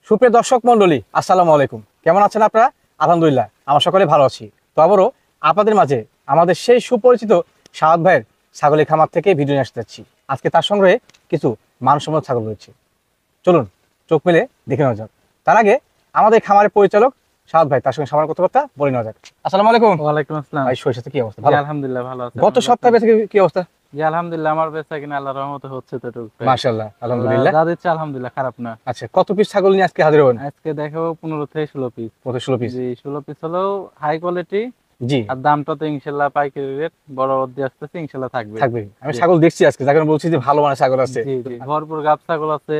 সুপ্রিয় দর্শক মন্ডলী, আসসালামু আলাইকুম। কেমন আছেন আপনারা? আলহামদুলিল্লাহ, আমরা সকলে ভালো আছি। তো আবারও আপনাদের মাঝে আমাদের সেই সুপরিচিত সাহাদ ভাইয়ের ছাগলের খামার থেকে ভিডিও নিয়ে আসতে যাচ্ছি। আজকে তার সংগ্রহে কিছু মানসম্মত ছাগল রয়েছে, চলুন চোখ মেলে দেখে নেওয়া যাক। তার আগে আমাদের খামারের পরিচালক সাহাদ ভাই, তার সঙ্গে সামান্য কথাবার্তা বলে নেওয়া যাক। আসসালামু আলাইকুম। ওয়ালাইকুম আসসালাম। ভাই, শরীর সাথে কি অবস্থা? ভালো, আলহামদুলিল্লাহ ভালো আছি। গত সপ্তাহে বেঁচে কি অবস্থা? জি আলহামদুলিল্লাহ, আমার বেচা কিনা আল্লাহর রহমতে হচ্ছে তো টুক। মাশাআল্লাহ, আলহামদুলিল্লাহ। যা দিচ্ছে আলহামদুলিল্লাহ, খারাপ না। আচ্ছা, কত পিস ছাগল নিয়ে আজকে হাজির হবেন? আজকে দেখাবো 15 থেকে 16 পিস। কত? 16 পিস। জি 16 পিস হলো হাই কোয়ালিটি। জি, আর দামটা তো ইনশাআল্লাহ পাইকারি রেট, বড় অর্ধে আসতেছে, ইনশাআল্লাহ থাকবে। আমি ছাগল দেখছি আজকে, যাকে আমি বলছি যে ভালো মানের ছাগল আছে। জি জি, ভরপুর গাব ছাগল আছে,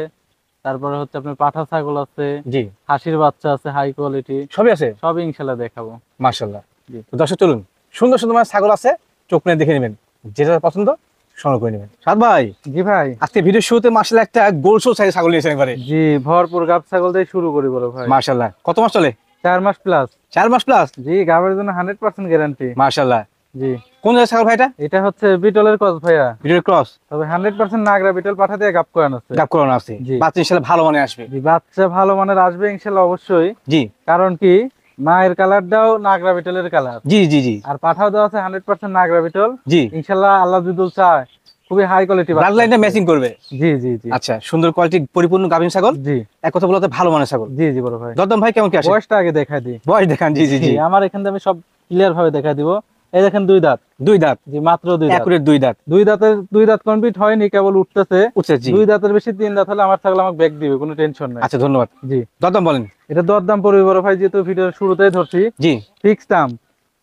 তারপরে হচ্ছে আপনার পাঠা ছাগল আছে, জি, হাসির বাচ্চা আছে হাই কোয়ালিটি, সবই আছে। সবই ইনশাআল্লাহ দেখাবো। মাশাআল্লাহ। জি। তো দর্শক চলুন, সুন্দর সুন্দর মানের ছাগল আছে, চোখ মেলে দেখে নেবেন, যেটা পছন্দ সংগ্রহ করে নেবেন। সাদ ভাই, জি ভাই। আজকে ভিডিও শুরুতে মাশাআল্লাহ একটা গোলসো সাইজের ছাগল নিয়েছেন একবারে। জি, ভরপুর গাব ছাগল দিয়ে শুরু করি বড় ভাই। মাশাআল্লাহ। কত মাস চলে? 4 মাস প্লাস। 4 মাস প্লাস। জি, গাবের জন্য 100% গ্যারান্টি। মাশাআল্লাহ। জি। কোন জায়গার ছাগল ভাই এটা? এটা হচ্ছে বিটলের ক্রস ভাইয়া। ভিডিও ক্রস, তবে 100% নাগরা বিটল পাঠা দিয়ে গাব করানো আছে। গাব করানো আছে। জি। বাচ্চা ইনশাআল্লাহ ভালো মানে আসবে। জি, বাচ্চা ভালো মানের আসবে ইনশাআল্লাহ অবশ্যই। জি, কারণ কি, মায়ের কালারটাও নাগরা বিটলের কালার। জি, জি, জি, আর পাঠাও দেওয়া আছে 100% নাগরা বিটল। জি। ইনশাআল্লাহ আল্লাহ যদি চায় খুবই হাই কোয়ালিটি ব্লাড লাইনটা ম্যাচিং করবে। জি জি জি। আচ্ছা, সুন্দর কোয়ালিটি পরিপূর্ণ গাভীন ছাগল। জি। এক কথা বলতে ভালো মানের ছাগল। জি জি বড় ভাই। দরদাম ভাই কেমন কি আসে? বয়সটা আগে দেখাই দিই। বয়স দেখান। জি, জি, জি। আমার এখান থেকে আমি সব ক্লিয়ার ভাবে দেখাই দিব। এই দেখেন 2 দাঁত। 2 দাঁত। জি, মাত্র 2 দাঁত। একুরেট 2 দাঁত। 2 দাঁত কমপ্লিট হয়নি, কেবল উঠতেছে। উঠছে। জি। 2 দাঁতের বেশি 3 দাঁত হলে আমার ছাগল আমাকে ব্যাক দিবে, কোনো টেনশন নাই। আচ্ছা, ধন্যবাদ। জি। দরদাম বলেন। এটা দরদাম পড়বে বড় ভাই, যেহেতু ভিডিওর শুরুতেই ধরছি। জি। ফিক্স দাম,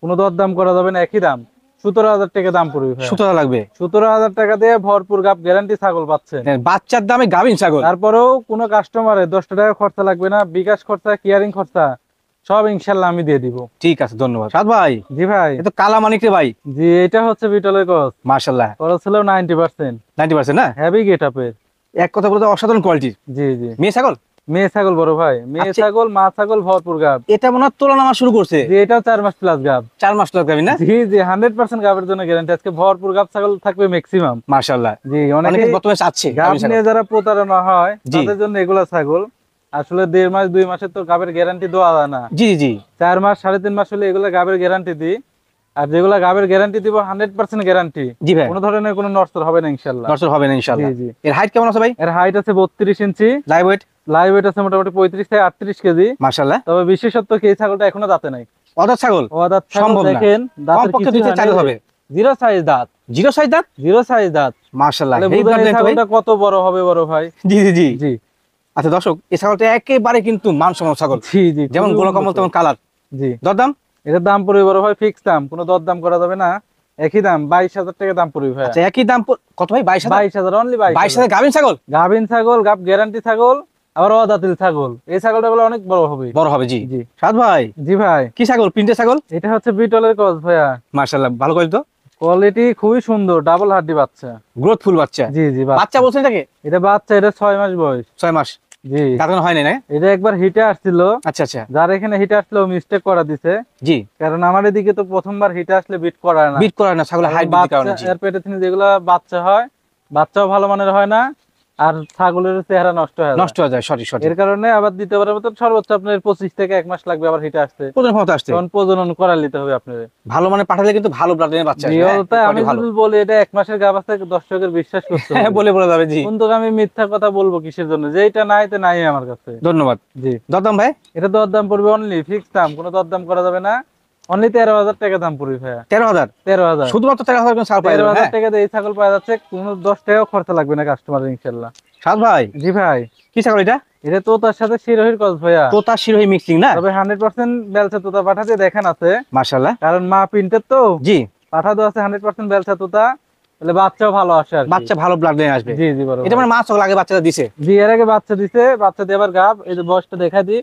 কোনো দরদাম করা যাবে না, একই দাম। 17,000 টাকা দাম পড়বে ভাই। 17 লাগবে। 17,000 টাকা দিয়ে ভরপুর গাব গ্যারান্টি ছাগল পাচ্ছেন। বাচ্চার দামে গাভীন ছাগল। তারপরেও কোনো কাস্টমারের 10 টাকা খরচা লাগবে না, বিকাশ খরচা, কেয়ারিং খরচা সব ইনশাআল্লাহ আমি দিয়ে দিব। ঠিক আছে, ধন্যবাদ। সাদ ভাই, জি ভাই। এ তো কালা মানিক রে ভাই। জি, এটা হচ্ছে বিটলের ক্রস। মাশাআল্লাহ। ক্রস ছিল 90%। 90% না? হেভি গেটআপের। এক কথা বলতে অসাধারণ কোয়ালিটির। জি জি। মেয়ে ছাগল? মেয়ে ছাগল বড় ভাই, মেয়ে আচ্ছা। ছাগল, মা ছাগল, ভরপুর গাব। এটা মনে হয় তোলা নামা শুরু করছে। জি, এটাও 4 মাস প্লাস গাব। 4 মাস লাগ গাভীন না? জি জি, 100% গাবের জন্য গ্যারান্টি। আজকে ভরপুর গাব ছাগল থাকবে ম্যাক্সিমাম। মাশাআল্লাহ। জি, অনেকে অনেকে বর্তমানে চাচ্ছে গাব গাভীন ছাগল। নিয়ে যারা প্রতারণা হয় জি। তাদের জন্য এগুলা ছাগল। আসলে 1.5 মাস 2 মাসের তো গাবের গ্যারান্টি দেওয়া যায় না। জি, জি। 4 মাস 3.5 মাস হলে এগুলা গাবের গ্যারান্টি দিই। আর যেগুলা গাবের গ্যারান্টি দিব 100% গ্যারান্টি। জি ভাই। কোনো ধরনের কোনো নষ্ট হবে না ইনশাআল্লাহ। নষ্ট হবে না ইনশাআল্লাহ। জি জি। এর হাইট কেমন আছে ভাই? এর হাইট আছে 32 inch. Live weight? Live weight আছে মোটামুটি 35 থেকে 38 কেজি। মাশাআল্লাহ। তবে বিশেষত্ব কি, এই ছাগলটা এখনো দাঁতে নাই। অদাত ছাগল? দাঁত ছাগল সম্ভব না। দেখেন, দাঁতের কমপক্ষে কিছু 2 থেকে 4 হবে। জিরো সাইজ দাঁত। জিরো সাইজ দাঁত? জিরো সাইজ দাঁত। মাশাআল্লাহ। তাহলে এই বুঝেন এই ব্লাড ভাই। ছাগলটা কত বড় হবে বড় ভাই। জি, জি, জি। জি আচ্ছা দর্শক, এই ছাগলটা একেবারে কিন্তু মানসম্মত ছাগল। জি জি, যেমন খুবই গোলাকমল উন্নত। তেমন কালার। জি। দরদাম? এটার দাম পড়বে বড় ভাই ফিক্স দাম, কোনো দরদাম করা যাবে না। একই দাম 22,000 টাকা দাম পড়বে ভাই। আচ্ছা, একই দাম কত ভাই? 22,000? 22,000 অনলি 22,000। 22,000 গাভীন ছাগল? গাভিন ছাগল, গাব গ্যারান্টি ছাগল, আবার অদাতিল ছাগল। এই ছাগলটা বলে অনেক বড় হবে। বড় হবে। জি জি। সাদ ভাই, জি ভাই। কি ছাগল? প্রিন্টের ছাগল? এটা হচ্ছে বিটলের ক্রস ভাইয়া। মাশাআল্লাহ, ভালো কোয়ালিটি তো। কোয়ালিটি খুবই সুন্দর, ডাবল হাড্ডি বাচ্চা। গ্রোথফুল বাচ্চা। জি জি। বাচ্চা বলছেন এটাকে? এটা বাচ্চা, এটা 6 মাস বয়স। 6 মাস। জি। দাঁত হয় না? এটা একবার হিটে আসছিল। আচ্ছা, আচ্ছা। যার এখানে হিটে আসলো মিস্টেক করা দিছে। জি। কারণ আমার এদিকে তো প্রথমবার হিটে আসলে বিট করা না। বিট করে না, ছাগলের হাইট বেশি কারণে। জি। এর পেটে থেকে যেগুলা বাচ্চা হয়, বাচ্চাও ভালো মানের হয় না, আর ছাগলের চেহারা নষ্ট হয়ে যায়। নষ্ট হয়ে যায়, সঠিক সঠিক। এর কারণে আবার দ্বিতীয়বারের মতো সর্বোচ্চ আপনার 25 থেকে 1 মাস লাগবে আবার হিটে আসতে। প্রজনন ক্ষমতা আসছে। তখন প্রজনন করা নিতে হবে আপনার। ভালো মানে পাঠালে কিন্তু ভালো ব্লাড লাইনের বাচ্চা আসবে। হ্যাঁ, আমি যদি বলি এটা 1 মাসের গাব আছে, দর্শকের বিশ্বাস করতে হ্যাঁ, হবে। বলে যাবে। জি। কিন্তু আমি মিথ্যা কথা বলবো কিসের জন্য, যে এটা নাই তো নাই আমার কাছে। ধন্যবাদ। জি। দরদাম ভাই? এটা দরদাম পড়বে অনলি ফিক্স দাম, কোনো দরদাম করা যাবে না। অনলি 13,000 টাকা দাম পড়বে ভাইয়া। 13,000? 13,000 শুধুমাত্র 13,000 কোন ছাড় পাই যাবে? 13,000 টাকা দিয়ে এই ছাগল পাওয়া যাচ্ছে, কোনো 10 টাকাও খরচা লাগবে না কাস্টমারের ইনশাআল্লাহ। সাদ ভাই, জি ভাই। কি ছাগল এটা? এটা তোতার সাথে শিরোহির ক্রস ভাইয়া। তোতা শিরোহী মিক্সিং না? তবে 100% বেলচা তোতা পাঠা দিয়ে দেখেন আছে। মাশাআল্লাহ। কারণ মা প্রিন্টের তো। জি। পাঠা দেওয়া আছে 100% বেলচা তোতা, তাহলে বাচ্চাও ভালো আসে আর কি। বাচ্চা ভালো ব্লাড লাইন আসবে। জি জি বড় এটা মানে মাছ লাগে বাচ্চাটা দিছে। জি, এর আগে বাচ্চা দিছে, বাচ্চা দিয়ে আবার গাব। এই যে বয়সটা দেখা দি,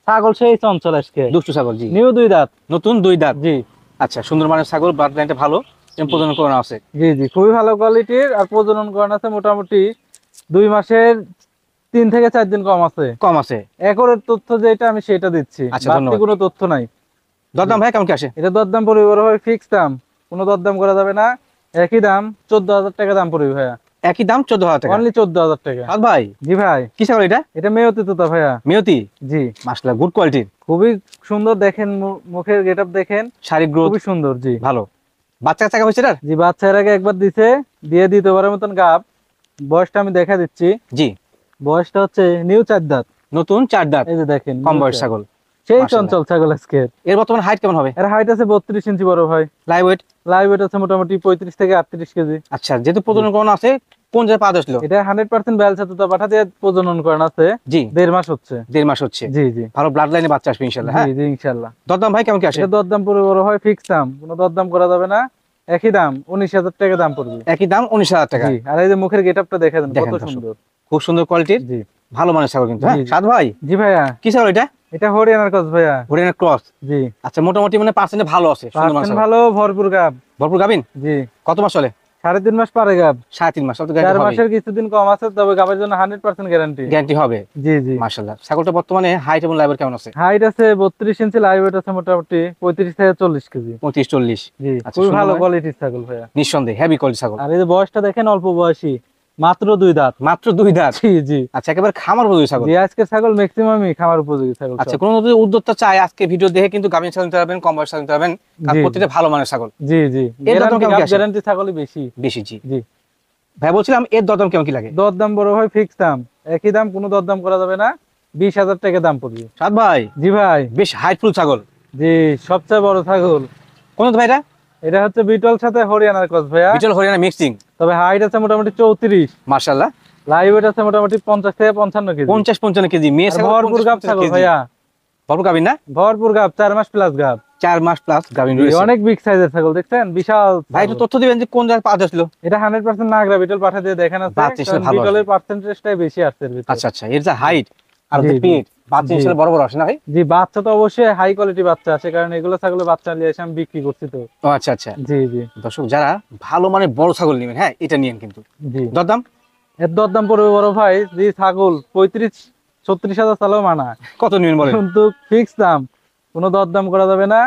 ছাগল সেই চঞ্চল আজকে। দুষ্টু ছাগল। জি। নিউ 2 দাঁত। নতুন 2 দাঁত। জি। আচ্ছা, সুন্দর মানের ছাগল, ব্লাড লাইনটা ভালো, এবং প্রজনন করানো আছে। জি জি, খুবই ভালো কোয়ালিটির। আর প্রজনন করানো আছে মোটামুটি 2 মাসের 3 থেকে 4 দিন কম আছে। কম আছে। একরের তথ্য যেটা আমি সেটা দিচ্ছি, আচ্ছা, বাড়তি ধন্যবাদ। কোনো তথ্য নাই। দরদাম ভাই কেমন কি আসে? এটা দরদাম পড়বে বড় ভাই ফিক্স দাম, কোনো দরদাম করা যাবে না। একই দাম 14,000 টাকা দাম পড়বে ভাইয়া। একই দাম 14,000 টাকা। অনলি 14,000 টাকা। সাদ ভাই জি ভাই, কি ছাগল এটা? এটা মেয়তি তোতা ভাইয়া। মিয়তি, জি মাশাআল্লাহ গুড কোয়ালিটির। খুবই সুন্দর, দেখেন মুখের গেটআপ দেখেন, শারীরিক গ্রোথ খুবই সুন্দর। জি ভালো। বাচ্চা কাচ্চা হয়েছে এটার? জি বাচ্চা এর আগে একবার দিছে, দিয়ে দ্বিতীয়বারের মতন গাব। বয়সটা আমি দেখা দিচ্ছি, জি বয়সটা হচ্ছে নিউ 4 দাঁত। নতুন 4 দাঁত, এই যে দেখেন কম new বয়স চার। ছাগল। সেই মাশাআল্লাহ। চঞ্চল ছাগল আজকে। এর বর্তমান হাইট কেমন হবে? এর হাইট আছে 32 ইঞ্চি বড় ভাই। Live weight? লাইভ ওয়েট আছে মোটামুটি 35 থেকে 38 কেজি। আচ্ছা, যেহেতু প্রজনন করানো আছে, কোন জায়গায় পা আসলো? এটা 100% ব্যালসা তোতা পাঠা দিয়ে প্রজনন করানো আছে। জি 1.5 মাস হচ্ছে। 1.5 মাস হচ্ছে। জি জি ভালো ব্লাড লাইনে বাচ্চা আসবে ইনশাআল্লাহ। হ্যাঁ জি জি ইনশাআল্লাহ। দরদাম ভাই কেমন কি আসে? এটা দরদাম পুরো বড় হয়, ফিক্স দাম, কোনো দরদাম করা যাবে না। একই দাম 19,000 টাকা দাম পড়বে। একই দাম 19,000 টাকা। জি আর এই যে মুখের গেটআপটা দেখে দেন দেখেন কত দর্শক। সুন্দর। খুব সুন্দর কোয়ালিটির, জি ভালো মানের ছাগল কিন্তু। হ্যাঁ জি। সাদ ভাই জি ভাইয়া, কি ছাগল এটা? এটা হরিয়ানার কস ভাইয়া। হরিয়ানা ক্রস। জি আচ্ছা, মোটামুটি মানে পার্সেন্টে ভালো আছে, সুন্দর মানের পার্সেন্ট ছাগল। ভালো, ভরপুর গাব। ভরপুর গাবিন? জি কত মাস চলে? 3.5 মাস পারে গাব। 3.5 মাস, অত 4 গ্যারান্টি হবে? মাসের কিছুদিন কম আছে, তবে গাবের জন্য 100% গ্যারান্টি। গ্যারান্টি হবে জি জি। মাশাআল্লাহ। ছাগলটা বর্তমানে হাইট এবং লাইভ কেমন আছে? হাইট আছে 32 ইঞ্চি, লাইভ ওয়েট আছে মোটামুটি 35 থেকে 40 কেজি। 35-40? জি আচ্ছা, খুবই সুন্দর ভালো নয়? কোয়ালিটির ছাগল ভাইয়া। নিঃসন্দেহে হেভি কোয়ালিটি ছাগল। আর এই যে বয়সটা দেখেন, অল্প বয়সী, মাত্র 2 দাঁত। মাত্র 2 দাঁত? জি জি আচ্ছা, একেবারে খামার উপযোগী ছাগল। জি আজকের ছাগল ম্যাক্সিমামই খামার উপযোগী ছাগল। আচ্ছা, কোন যদি উদ্যোক্তা চায় আজকে ভিডিও দেখে কিন্তু গাভিন ছাগল নিতে পারবেন, কম বয়স ছাগল নিতে পারবেন, কারণ জি, প্রত্যেকটা ভালো মানের ছাগল। জি জি এর দরদাম কেমন কি আসে? গ্যারান্টি ছাগলই বেশি। বেশি? জি জি ভাই বলছিলাম এর দরদাম কেমন কি লাগে? দরদাম বড় হয়, ফিক্স দাম, একই দাম, কোনো দরদাম করা যাবে না। 20,000 টাকা দাম পড়বে। সাদ ভাই জি ভাই। বেশ হাইটফুল ছাগল। জি সবচেয়ে বড় ছাগল। কোন ভাই এটা? এটা হচ্ছে বিটল সাথে হরিয়ানার ক্রস ভাইয়া। বিটল হরিয়ানা মিক্সিং। তবে হাইট আছে মোটামুটি 34, মাশাআল্লাহ। লাইভ ওয়েট আছে মোটামুটি 50 থেকে 55 কেজি। 50-55 কেজি মেয়ে আর ছাগল। ভরপুর গাব 50-55 ছাগল কেজি। ভাইয়া, ভরপুর গাবিন না? ভরপুর গাব, 4 মাস প্লাস গাব। 4 মাস প্লাস গাবিন জি, রয়েছে। অনেক বিগ সাইজের ছাগল, দেখছেন বিশাল ভাই একটু ছাগল। তথ্য দিবেন যে কোন জায়গায় পা আসলো? এটা 100% নাগরা বিটল পাঠা দিয়ে দেখেন আছে, বাচ্চা হিসেবে কারণ ভালো বিটলের আসবে। পার্সেন্টেজটাই বেশি আসছে এর ভিতরে। আচ্ছা আচ্ছা, এর যে হাইট আর জি, যে জি। পেট, বাচ্চা জি। হিসেবে বড় বড় আসে না ভাই? জি বাচ্চা তো অবশ্যই হাই কোয়ালিটি বাচ্চা আছে, কারণ এগুলো ছাগলের বাচ্চা নিয়ে এসে আমি বিক্রি করছি তো। ও আচ্ছা আচ্ছা। জি জি দর্শক যারা ভালো মানে বড় ছাগল নেবেন, হ্যাঁ এটা নিয়েন কিন্তু। জি। দরদাম এর দরদাম পড়বে বড় ভাই, যে ছাগল 35-36 হাজার চালেও মানা, কত নেবেন বলেন? কিন্তু ফিক্স দাম, কোনো দরদাম করা যাবে না।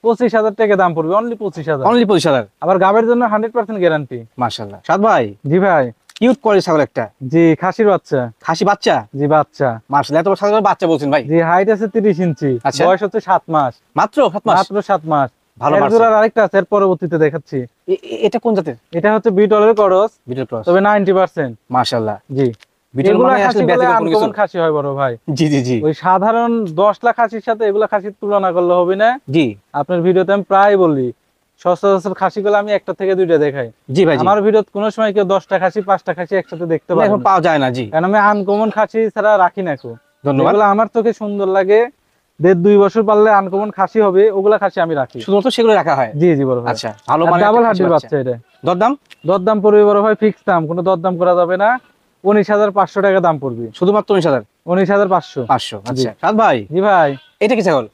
25,000 টাকা দাম পড়বে, অনলি 25,000। অনলি 25,000? আবার গাবের জন্য 100% গ্যারান্টি। মাশাআল্লাহ। সাদ ভাই জি ভাই। কিউট কোয়ালিটি ছাগল একটা। জি খাসির বাচ্চা। খাসি বাচ্চা? জি বাচ্চা। মাশাআল্লাহ, এত বড় ছাগলের বাচ্চা বলছেন ভাই? জি হাইট আছে 30 ইঞ্চি, আচ্ছা। বয়স হচ্ছে 7 মাস। মাত্র 7 মাস? মাত্র 7 মাস। ভালো এর বাড়ছে। জোড়ার আরেকটা আছে, এর পরবর্তীতে দেখাচ্ছি। এটা কোন জাতের? এটা হচ্ছে বিটলের করস, বিটল ক্রস? তবে 90%। মাশাআল্লাহ। জি বিটল এগুলা মানে খাসি আসলে বলে ব্যতিক্রম কোনো কিছু? আনকমন খাসি হয় বড় ভাই। জি জি জি ওই সাধারণ 10 লাখ খাসির সাথে এগুলা খাসির তুলনা করলে হবে না। জি আপনার ভিডিওতে আমি প্রায় বলি, সচরাচর খাসি গুলো আমি একটা থেকে দুইটা দেখাই। জি ভাই। জি আমার ভিডিও কোনো সময় কেউ 10টা খাসি 5টা খাসি একসাথে দেখতে না, পারে এখন না, পাওয়া যায় না। জি কারণ আমি আনকমন খাসি ছাড়া রাখি না কো। ধন্যবাদ। এগুলো আমার চোখে সুন্দর লাগে, 1.5-2 বছর পারলে আনকমন খাসি হবে, ওগুলা খাসি আমি রাখি। শুধুমাত্র সেগুলো রাখা হয়? জি জি বড় ভাই। আচ্ছা, ভালো মানে ডাবল হাড্ডির বাচ্চা এটা। দরদাম? দরদাম পড়বে বড় ভাই, ফিক্স দাম, কোনো দরদাম করা যাবে না। 19,500 টাকা দাম পড়বে। শুধুমাত্র 19,000? 19,500। 500? আচ্ছা সাদ ভাই জি ভাই। এটা কি ছাগল?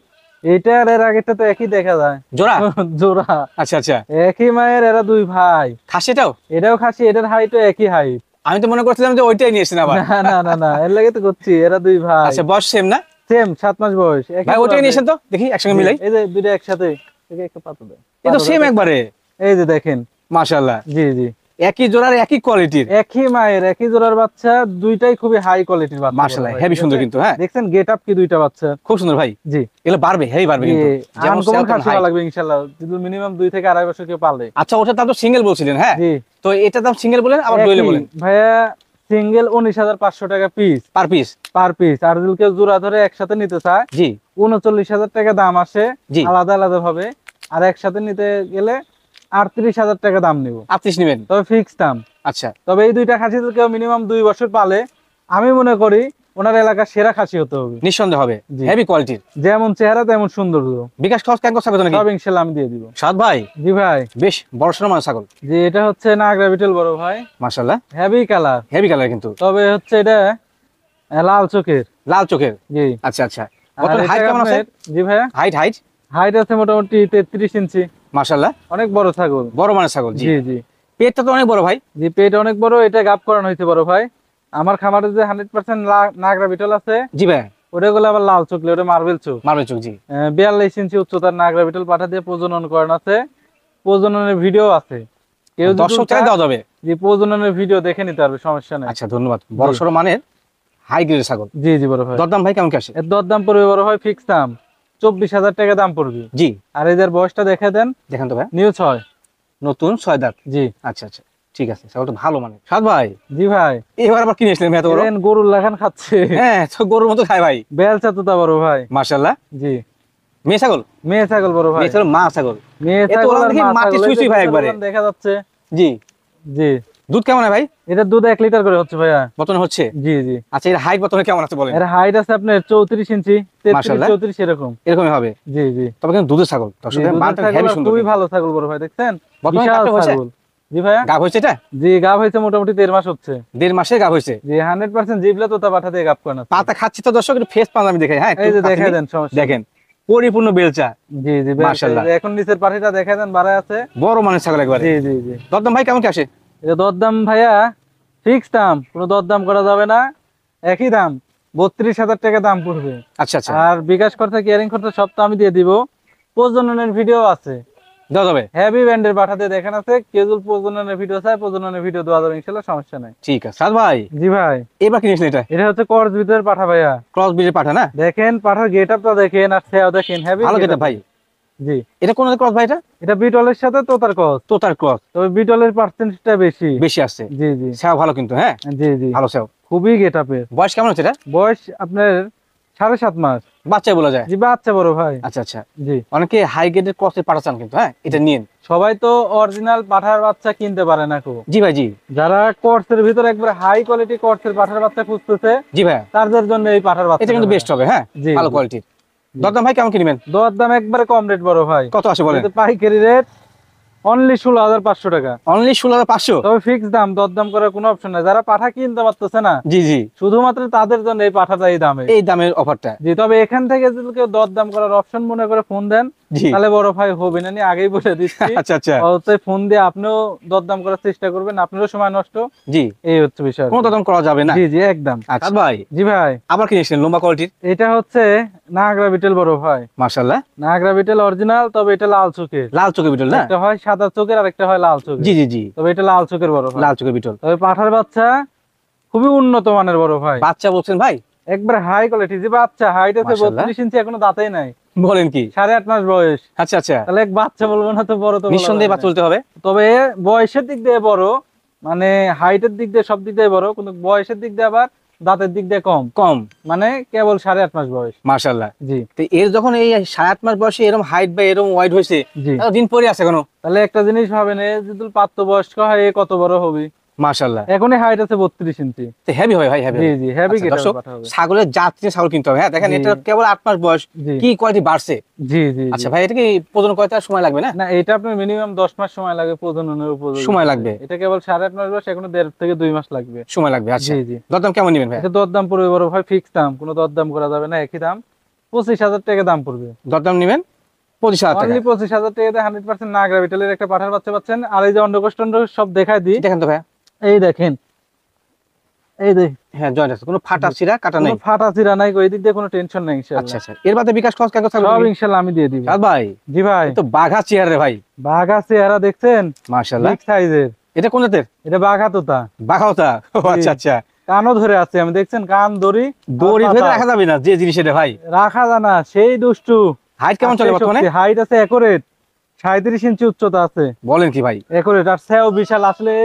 এইটা আর এর আগেরটা তো একই দেখা যায়। জোড়া? জোড়া। আচ্ছা আচ্ছা। একই মায়ের, এরা 2 ভাই। খাসি এটাও? এটাও খাসি, এটার হাইটও একই হাইট। আমি তো মনে করছিলাম যে ওইটাই নিয়েছেন আবার। না না না না, এর লাগে তো করছি, এরা 2 ভাই। আচ্ছা, বয়স সেম না? সেম 7 মাস বয়স। একই ভাই ওইটাই জোড়া নিয়েছেন তো, দেখি একসঙ্গে দেয়। মিলাই। এই যে দুইটা একসাথে, একে একটা পাতা দেয়। এই তো সেম একবারে। এই যে দেখেন। মাশাআল্লাহ, জি জি একই জোড়ার একই কোয়ালিটির। একই মায়ের একই জোড়ার বাচ্চা, দুইটাই খুবই হাই কোয়ালিটির বাচ্চা। মাশাআল্লাহ, হেভি সুন্দর কিন্তু। হ্যাঁ দেখছেন গেটআপ কি দুইটা বাচ্চা, খুব সুন্দর ভাই। জি এগুলো বাড়বে, হেভি বাড়বে কিন্তু। যেমন আনকমন সেরকম খাসি height। লাগবে ইনশাআল্লাহ, যদি মিনিমাম 2 থেকে 2.5 বছর কেউ পালে। আচ্ছা, ওটার দাম তো সিঙ্গেল বলছিলেন, হ্যাঁ জি তো এটার দাম সিঙ্গেল বলেন আবার ডুয়েলে একই বলেন? ভাইয়া, সিঙ্গেল 19,500 টাকা piece, per piece? Per piece. আর যদি কেউ জোড়া ধরে একসাথে নিতে চায়, জি 39,000 টাকা দাম আসে জি। আলাদা আলাদা ভাবে। আর একসাথে নিতে গেলে 38,000 টাকা দাম নিব, 38 নেবেন? তবে ফিক্স দাম। আচ্ছা। তবে এই দুইটা খাসি যদি কেউ মিনিমাম 2 বছর পালে, আমি মনে করি ওনার এলাকার সেরা খাসি হতে হবে। নিঃসন্দেহে হবে, জি। হেভি কোয়ালিটির। যেমন চেহারা তেমন সৌন্দর্য। বিকাশ খরচ কেন করতে হবে নাকি? সব ইনশাআল্লাহ আমি দিয়ে দিব। সাদ ভাই জি ভাই। বেশ বড় সড়ো মানে ছাগল। জি এটা হচ্ছে নাগরা বিটল বড় ভাই, মাশাআল্লাহ, হেভি কালার। হেভি কালার কিন্তু। তবে হচ্ছে এটা লাল চোখের। লাল চোখের? জি। আচ্ছা আচ্ছা। আর বর্তমানে এটা হাইট কেমন আছে? আপনার- জি ভাইয়া, হাইট হাইট হাইট আছে মোটামুটি 33 ইঞ্চি, মাশাআল্লাহ, অনেক বড় ছাগল। বড় মানে ছাগল। জি জি জি পেটটা তো অনেক বড় ভাই। জি পেট অনেক বড়, এটা গাব করানো হয়েছে বড় ভাই। আমার খামারে যে 100% নাগরা বিটল আছে, জি ভাই। ওটা গুলো আবার লাল চোখ, ওটা মার্বেল চোখ। মারবে চোখ? জি 42 ইঞ্চি উচ্চতার নাগরা বিটল পাঠা দিয়ে প্রজনন করানো আছে, প্রজননের ভিডিও আছে। কেউ যদি দর্শক চাইলে দেওয়া যাবে। যে প্রজননের ভিডিও দেখে নিতে পারবে, সমস্যা নাই। আচ্ছা ধন্যবাদ। বড় সড়ো মানের হাই গ্রেডের ছাগল। জি জি বড় ভাই। দরদাম ভাই কেমন কি আসে? এর দরদাম পড়বে বড় ভাই ফিক্স দাম 24,000 টাকা দাম পড়বে। জি। আর এদের বয়সটা দেখে দেন, দেখেন তো ভাই, নিউ 6। নতুন 6 দাঁত। জি আচ্ছা আচ্ছা ঠিক আছে, ছাগলটা ভালো মানে। সাদ ভাই জি ভাই, এবার আবার কিনে এসলেন এত বড়? এরেন গরুর লাগান খাচ্ছে। হ্যাঁ তো গরুর মতো খায় ভাই। বেলচা তো তা বড় ভাই। মাশাআল্লাহ। জি মেয়ে ছাগল? মেয়ে ছাগল বড় ভাই। মেয়ে ছাগল, মা ছাগল। মেয়ে এ তো ছাগল ওলান আর দেখি মা মাটি ছাগল, সুই এই যে সুই ভাই দুধের একবারে। ওলান দেখা যাচ্ছে। জি। জি দুধ কেমন হয় ভাই? এটার দুধ 1 লিটার করে হচ্ছে ভাইয়া। বর্তমানে হচ্ছে? জি জি। আচ্ছা এর হাইট বর্তমানে কেমন আছে বলেন? এর হাইট আছে আপনার 34 ইঞ্চি, 33 মাশাআল্লাহ। 34 এরকম। এরকমই হবে। জি জি। তবে কিন্তু দুধের ছাগল জি, দর্শকদের দুধের মানটা ছাগল হেভি আর সুন্দর। খুবই ভালো ছাগল বড় ভাই, দেখছেন? বর্তমানে বিশাল গাভটা হয়েছে? ছাগল। জি ভাইয়া। গাভ হয়েছে এটা? জি গাভ হয়েছে মোটামুটি 1.5 মাস হচ্ছে। 1.5 মাসে গাভ হয়েছে। জি 100% জিবলা তো তা পাঠা দিয়ে গাভ করানো আছে। পাতা খাচ্ছি তো দর্শক, একটু ফেস পান আমি দেখাই। হ্যাঁ এই যে একটু দেখাই কাছে দেন, সমস্যা দেখেন পরিপূর্ণ বেলচা। জি জি বেশ, মাশাআল্লাহ। এই যে এখন নিচের পাঠিটা দেখাই দেন, বাড়ায় আছে। বড় মানের ছাগল একবারে। জি জি জি। দরদাম ভাই কেমন কি আসে? এটা দরদাম ভাইয়া ফিক্স দাম, কোনো দরদাম করা যাবে না, একই দাম 32,000 টাকা দাম পড়বে। আচ্ছা আচ্ছা আর বিকাশ খরচা কেয়ারিং খরচা সব তো আমি দিয়ে দিব। প্রজননের ভিডিও আছে, দেওয়া যাবে? হেভি ব্যান্ডের পাঠাতে দেখেন আছে। কেউ যদি প্রজননের ভিডিও চায় প্রজননের ভিডিও দেওয়া যাবে ইনশাআল্লাহ, সমস্যা নাই। ঠিক আছে। সাদ ভাই জি ভাই, এবার কিনেছেন এটা? এটা হচ্ছে করজ ভিতরের পাঠা ভাইয়া। ক্রস ব্রিডের পাঠা না? দেখেন পাঠার গেটআপটা দেখেন আর সেও দেখেন, হেভি ভালো গেটা ভাই। জি। এটা কোন ক্রস ভাই? এটা এটা বিটলের সাথে তোতার ক্রস, তোতার ক্রস। তবে বিটলের পার্সেন্টেজটা বেশি। বেশি আসছে। জি জি। সেও ভালো কিন্তু। হ্যাঁ জি জি, ভালো সেও। খুবই গেটআপের। বয়স কেমন হচ্ছে এটা? বয়স আপনার 7.5 মাস। বাচ্চাই বলা যায়। জি বাচ্চা বড় ভাই। আচ্ছা আচ্ছা। জি, অনেকে হাই গ্রেডের ক্রসের পাঠা চান কিন্তু। হ্যাঁ এটা নিন। সবাই তো অরিজিনাল পাঠার বাচ্চা কিনতে পারে না কো। জি ভাই জি। যারা কোর্সের ভিতরে একবারে হাই কোয়ালিটি কোর্সের পাঠার বাচ্চা খুঁজতেছে, জি ভাই তাদের জন্য এই পাঠার বাচ্চা এটা কিন্তু বেস্ট হবে। হ্যাঁ জি, ভালো জি। কোয়ালিটির। দরদাম ভাই কেমন কিনবেন? দর দাম একবারে কম রেট বড় ভাই। কত আসে বলেন? এটা পাইকারি রেট অনলি 16,500 টাকা। অনলি 16,500? তবে ফিক্স দাম, দরদাম করার কোনো অপশন নাই। যারা পাঠা কিনতে পারতেছে না, জি জি, শুধুমাত্র তাদের জন্য এই পাঠাটা এই দামে। এই দামের অফারটা। জি, তবে এখান থেকে যদি কেউ দরদাম করার অপশন মনে করে ফোন দেন, জি তাহলে বড় ভাই হবে না, আগেই বলে দিচ্ছি। আচ্ছা আচ্ছা। অতএব ফোন দিয়ে আপনিও দরদাম করার চেষ্টা করবেন, আপনারও সময় নষ্ট। জি, এই হচ্ছে বিষয়। কোনো দরদাম করা যাবে না? জি জি একদম। আচ্ছা ভাই জি ভাই, আবার কিনেছেন লম্বা কোয়ালিটির? এটা হচ্ছে নাগরা বিটেল বড় ভাই। মাশাআল্লাহ। নাগরা বিটেল অরিজিনাল, তবে এটা লাল চোখের। লাল চোখের বিটল না? একটা হয় সাদা চোখের আর একটা হয় লাল চোখের। জি জি জি, তবে এটা লাল চোখের বড় ভাই। লাল চোখের বিটল। তবে পাঠার বাচ্চা খুবই উন্নত মানের বড় ভাই। বাচ্চা বলছেন ভাই? একবার হাই কোয়ালিটি। যে বাচ্চা হাইট আছে মাশাআল্লাহ। 32 ইঞ্চি, এখনো দাঁতেই নাই। বলেন কি? 8.5 মাস বয়স। আচ্ছা আচ্ছা, তাহলে এক বাচ্চা বলবো না তো বড় তো বলা নিঃসন্দেহে যাবে বাচ্চা না। বলতে হবে। তবে বয়সের দিক দিয়ে বড়, মানে হাইটের দিক দিয়ে সব দিক দিয়ে বড়, কিন্তু বয়সের দিক দিয়ে আবার দাঁতের দিক দিয়ে কম। কম? মানে কেবল 8.5 মাস বয়স। মাশাআল্লাহ। জি তো এর যখন এই 7 মাস বয়সে এরকম হাইট বা এরকম ওয়াইড হয়েছে, জি। এত দিন পরে আছে কেন? তাহলে একটা জিনিস ভাবেন, এ যদি প্রাপ্ত বয়স্ক হয় এ কত বড় হবে। মাশাআল্লাহ। এখনই হাইট আছে 32 ইঞ্চি। তো হেভি হয় ভাই, হেভি। জি জি, হেভি আচ্ছা, গেটার দর্শক, পাঠা হবে। ছাগলের জাত নিয়ে ছাগল কিনতে হবে। হ্যাঁ দেখেন জি। এটা কেবল 8 মাস বয়স, জি কি কোয়ালিটি বাড়ছে। জি জি। আচ্ছা ভাই, এটা কি প্রজনন করতে আর সময় লাগবে না? না, এটা আপনার মিনিমাম 10 মাস সময় লাগে প্রজননের উপযোগী। সময় লাগবে? এটা কেবল 8.5 মাস বয়স, এখনো 1.5 থেকে 2 মাস লাগবে। সময় লাগবে। আচ্ছা জি জি। দরদাম কেমন নেবেন ভাই? এটা দরদাম পড়বে বড় ভাই ফিক্স দাম, কোনো দরদাম করা যাবে না, একই দাম 25,000 টাকা দাম পড়বে। দরদাম নেবেন 25,000 টাকা? অনলি 25,000 টাকাতে 100% নাগরা বিটেলের একটা পাঠার বাচ্চা পাচ্ছেন। আর এই যে অন্ডকোষ সব দেখাই দিই, দেখেন তো ভাই। এই দেখেন, এই দেখ, হ্যাঁ জয়েন্ট আছে, কোনো ফাটা ছিঁড়া কাটা কোনো নেই? ফাটা চিরা নাই, ওই দিক দিয়ে কোনো টেনশন নাই আচ্ছা ইনশাআল্লাহ। আচ্ছা। এর বাদে বিকাশ খরচ কাগজ থাকবে? সব ইনশাআল্লাহ আমি দিয়ে দিব। সাদ ভাই জি ভাই, এ তো বাঘা চেয়ার রে ভাই। বাঘা চেহারা দেখছেন, মাশাআল্লাহ। বিগ সাইজের। এটা কোন জাতের? এটা বাঘা তোতা। বাঘাওতা? ও আচ্ছা আচ্ছা। কানও ধরে আছে আমি, দেখছেন কান দড়ি দড়ি ধরে রাখা যাবে না যে জিনিস এটা ভাই। রাখা জানা, সেই দুষ্টু। হাইট কেমন চলে বর্তমানে? হাইট আছে একরেট 37 ইঞ্চি উচ্চতা আছে। বলেন কি ভাই? একরেট। আর সেও বিশাল, আসলে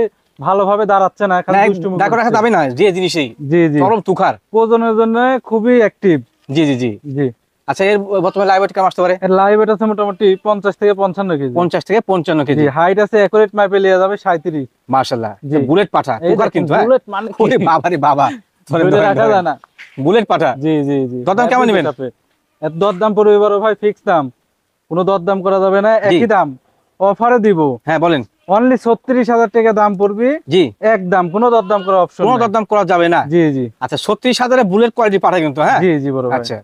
ভালোভাবে দাঁড়াচ্ছে না, খালি দুষ্টুমি দেখো রাখা করছে। যাবে না যে জিনিসই জি জি, চরম তুখার। প্রজনের জন্য খুবই অ্যাক্টিভ। জি জি জি। জি, আচ্ছা এর বর্তমানে লাইভ ওয়েট কেমন আসতে পারে? এর লাইভ ওয়েট আছে মোটামুটি 50 থেকে 55 কেজি। 50 থেকে 55 কেজি। জি, হাইট আছে একরেট মাপে লিয়ে যাবে 37। মাশাআল্লাহ। জি। বুলেট পাঠা এই তুখার দেখেন, কিন্তু। হ্যাঁ বুলেট মানে কি? ওরে বাবা রে বাবা, ধরেন ধরে ধরেন রাখা ধরেন। যায় না। বুলেট পাঠা। জি জি জি। দরদাম কেমন নেবেন? এর দরদাম পড়বে এবারও ভাই ফিক্স দাম, কোনো দরদাম করা যাবে না, একই দাম অফারে দিব। হ্যাঁ বলেন। অনলি 36,000 টাকা দাম পড়বে। জি, একদম, কোনো দরদাম করার অপশন কোনো নাই। দরদাম করা যাবে না? জি জি আচ্ছা 36,000 এ বুলেট কোয়ালিটি পাঠা কিন্তু। হ্যাঁ জি জি বড় ভাই। আচ্ছা